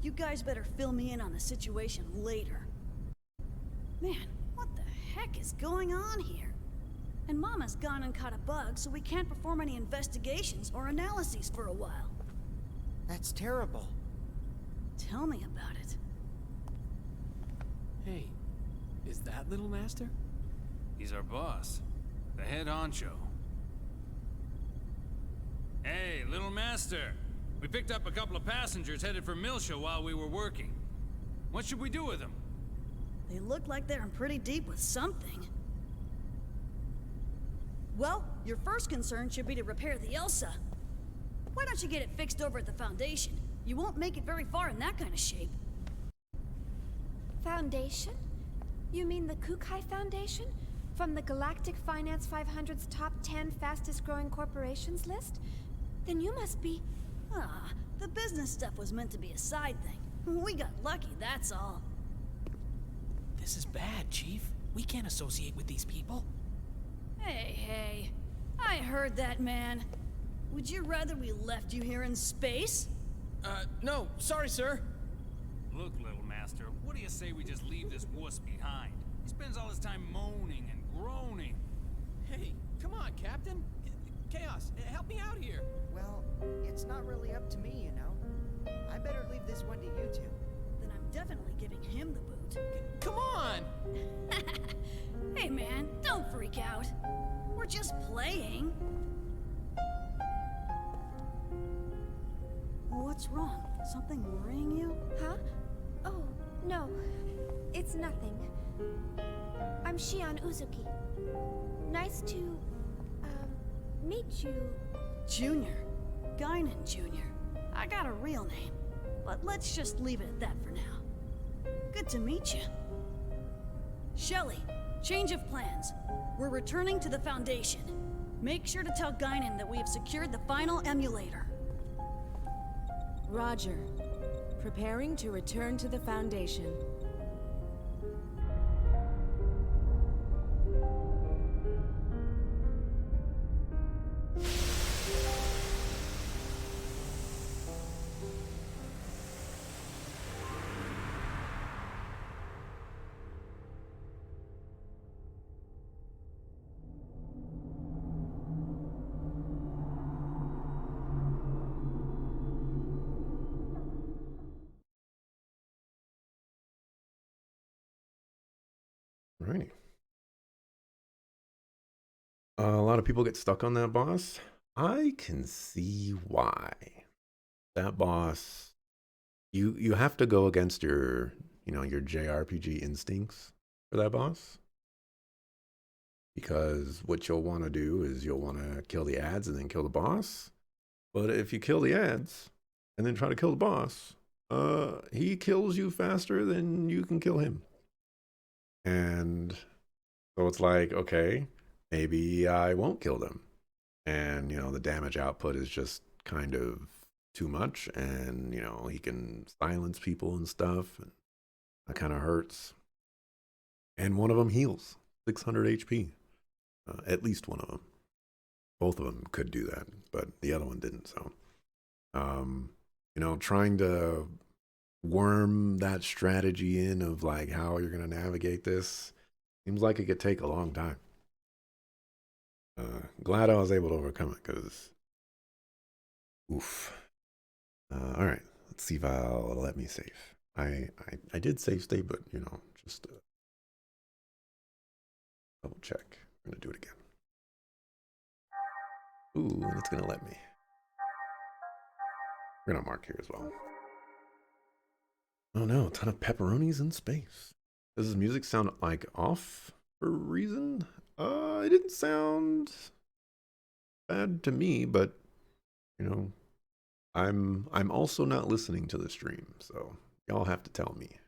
You guys better fill me in on the situation later. Man, what the heck is going on here? And Mama's gone and caught a bug, so we can't perform any investigations or analyses for a while. That's terrible. Tell me about it. Hey, is that Little Master? He's our boss. The head honcho. Hey, little master. We picked up a couple of passengers headed for Milsha while we were working. What should we do with them? They look like they're in pretty deep with something. Well, your first concern should be to repair the Elsa. Why don't you get it fixed over at the Foundation? You won't make it very far in that kind of shape. Foundation? You mean the Kukai Foundation? From the Galactic Finance 500's top 10 fastest growing corporations list? Then you must be... Ah, the business stuff was meant to be a side thing. We got lucky, that's all. This is bad, Chief. We can't associate with these people. Hey, I heard that, man. Would you rather we left you here in space? No, sorry, sir. Look, little master, what do you say we just leave this wuss behind? He spends all his time moaning and groaning. Hey, come on, Captain. Chaos, help me out here. Well, it's not really up to me, you know. I better leave this one to you two. Then I'm definitely giving him the boot. Come on! Hey, man, don't freak out. We're just playing. What's wrong? Something worrying you? Huh? Oh, no. It's nothing. I'm Shion Uzuki. Nice to, meet you. Junior. Guinan Junior. I got a real name, but let's just leave it at that for now. Good to meet you. Shelly, change of plans. We're returning to the Foundation. Make sure to tell Guinan that we have secured the final emulator. Roger. Preparing to return to the Foundation. Alrighty. A lot of people get stuck on that boss. I can see why. That boss, you have to go against your, your JRPG instincts for that boss. Because what you'll want to do is you'll want to kill the ads and then kill the boss. But if you kill the ads and then try to kill the boss, he kills you faster than you can kill him. And so it's like, okay, maybe I won't kill them. And, the damage output is just kind of too much. And, he can silence people and stuff. And that kind of hurts. And one of them heals 600 HP. At least one of them. Both of them could do that, but the other one didn't. So, trying to worm that strategy in of like how you're going to navigate this seems like it could take a long time. Glad I was able to overcome it because oof. All right, let's see if I'll let me save. I did save state, but just double check. We're gonna do it again. Ooh, and it's gonna let me. We're gonna mark here as well. Oh no, a ton of pepperonis in space. Does his music sound like off for a reason? It didn't sound bad to me, but I'm also not listening to the stream, so y'all have to tell me.